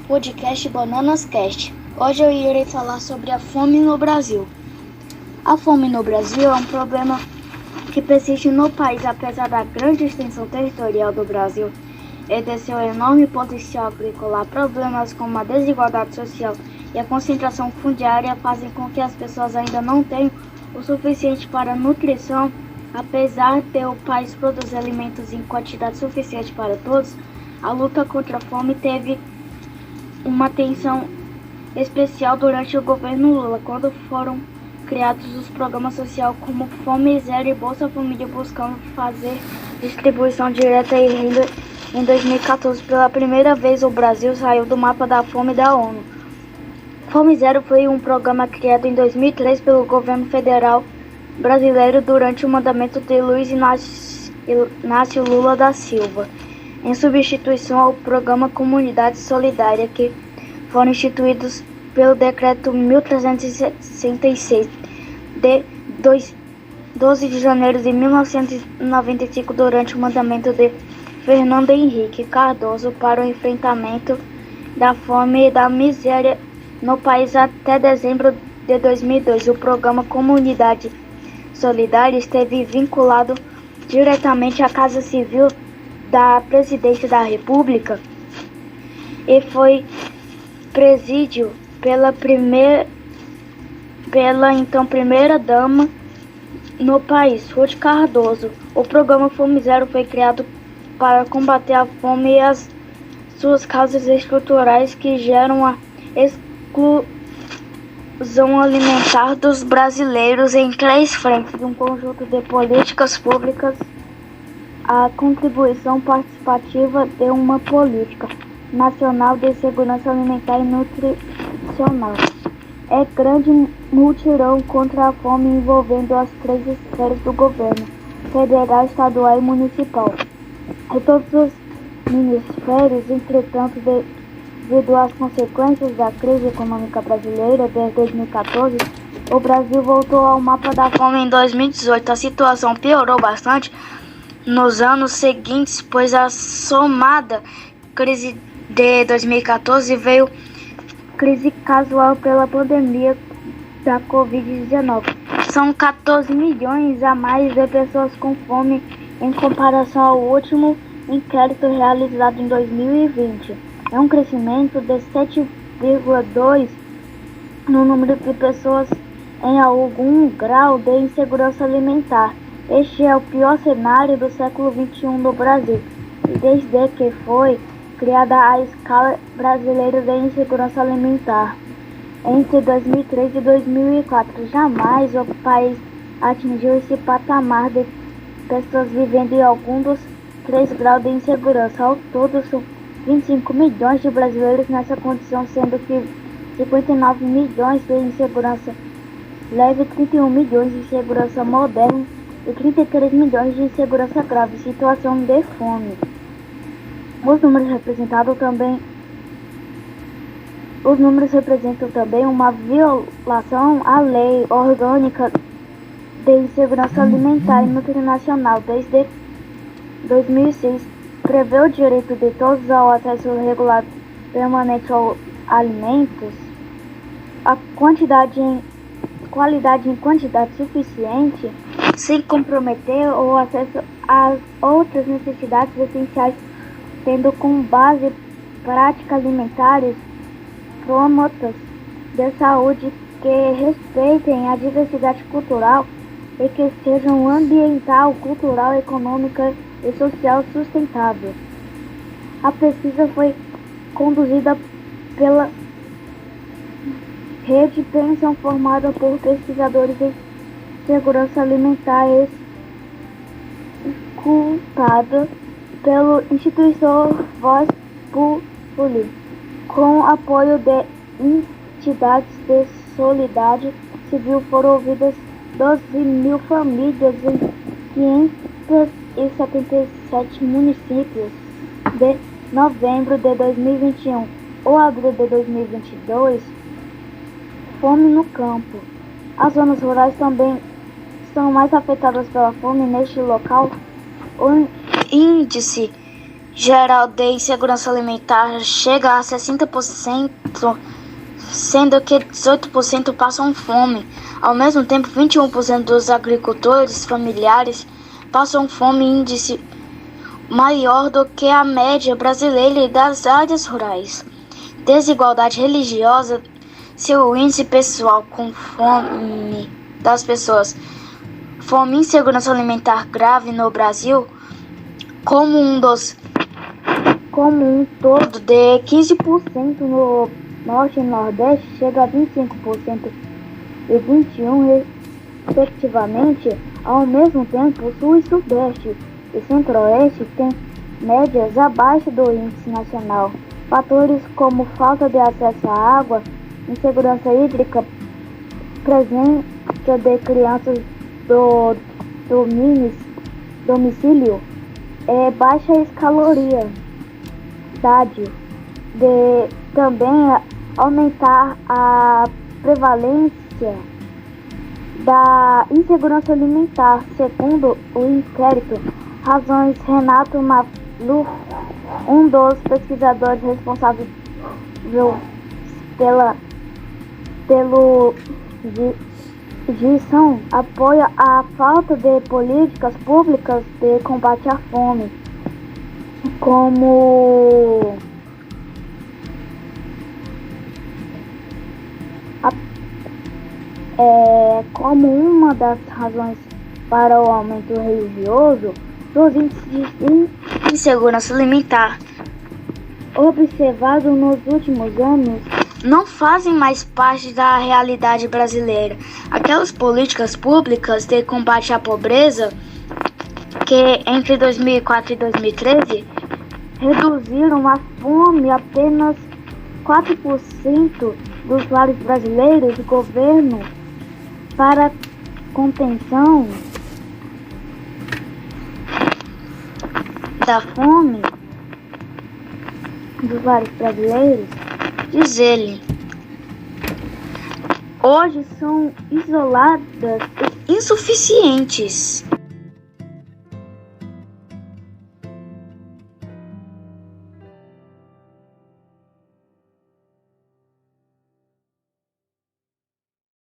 podcast Bananas Cast. Hoje eu irei falar sobre a fome no Brasil. A fome no Brasil é um problema que persiste no país, apesar da grande extensão territorial do Brasil e de seu enorme potencial agrícola. Problemas como a desigualdade social e a concentração fundiária fazem com que as pessoas ainda não tenham o suficiente para a nutrição. Apesar de o país produzir alimentos em quantidade suficiente para todos, a luta contra a fome teve uma atenção especial durante o governo Lula, quando foram criados os programas sociais como Fome Zero e Bolsa Família, buscando fazer distribuição direta e renda. Em 2014, pela primeira vez, o Brasil saiu do mapa da fome da ONU. Fome Zero foi um programa criado em 2003 pelo governo federal brasileiro durante o mandamento de Luiz Inácio Lula da Silva, em substituição ao programa Comunidade Solidária, que foram instituídos pelo Decreto 1366, de 12 de janeiro de 1995, durante o mandamento de Fernando Henrique Cardoso para o enfrentamento da fome e da miséria no país até dezembro de 2002. O programa Comunidade Solidária esteve vinculado diretamente à Casa Civil da Presidência da República e foi presidido pela então primeira-dama no país, Ruth Cardoso. O programa Fome Zero foi criado para combater a fome e as suas causas estruturais que geram a exclusão alimentar dos brasileiros em 3 frentes: um conjunto de políticas públicas, a contribuição participativa de uma política nacional de segurança alimentar e nutricional. É grande mutirão contra a fome envolvendo as 3 esferas do governo: federal, estadual e municipal. E todos os ministérios, entretanto, devido às consequências da crise econômica brasileira desde 2014, o Brasil voltou ao mapa da fome em 2018. A situação piorou bastante nos anos seguintes, pois a somada crise de 2014 veio crise casual pela pandemia da Covid-19. São 14 milhões a mais de pessoas com fome em comparação ao último inquérito realizado em 2020. É um crescimento de 7,2% no número de pessoas em algum grau de insegurança alimentar. Este é o pior cenário do século XXI no Brasil, desde que foi criada a Escala Brasileira de Insegurança Alimentar. Entre 2003 e 2004, jamais o país atingiu esse patamar de pessoas vivendo em algum dos 3 graus de insegurança. Ao todo, são 25 milhões de brasileiros nessa condição, sendo que 59 milhões de insegurança leve, 31 milhões de insegurança moderna e 33 milhões de insegurança grave, situação de fome. Os números representam também uma violação à Lei Orgânica de Insegurança Alimentar e Nutricional desde 2006, prevê o direito de todos ao acesso regular permanente aos alimentos, a qualidade em quantidade suficiente, sem comprometer o acesso às outras necessidades essenciais, tendo como base práticas alimentares promotoras de saúde que respeitem a diversidade cultural e que sejam ambiental, cultural, econômica e social sustentável. A pesquisa foi conduzida pela Rede Pensão, formada por pesquisadores em segurança alimentar e escutada pelo Instituto Voz Populi, com apoio de entidades de solidariedade civil. Foram ouvidas 12 mil famílias em 577 municípios de novembro de 2021 ou abril de 2022. Fome no campo. As zonas rurais também são mais afetadas pela fome. Neste local, o índice geral de insegurança alimentar chega a 60%, sendo que 18% passam fome. Ao mesmo tempo, 21% dos agricultores familiares passam fome, índice maior do que a média brasileira e das áreas rurais. Desigualdade religiosa, seu índice pessoal com fome das pessoas. Fome e insegurança alimentar grave no Brasil, como um todo de 15% no Norte e Nordeste, chega a 25% e 21% respectivamente. Ao mesmo tempo, o Sul e Sudeste e Centro-Oeste têm médias abaixo do índice nacional. Fatores como falta de acesso à água, insegurança hídrica, presença de crianças do domicílio, baixa escolaridade, de também aumentar a prevalência da insegurança alimentar, segundo o inquérito Razões. Renato Maluf, um dos pesquisadores responsáveis pelo GISAM, apoia a falta de políticas públicas de combate à fome, como uma das razões para o aumento religioso dos índices de insegurança alimentar observado nos últimos anos não fazem mais parte da realidade brasileira. Aquelas políticas públicas de combate à pobreza que entre 2004 e 2013 reduziram a fome apenas 4% dos lares brasileiros. O governo, para contenção da fome dos lares brasileiros, diz ele, hoje são isoladas e insuficientes.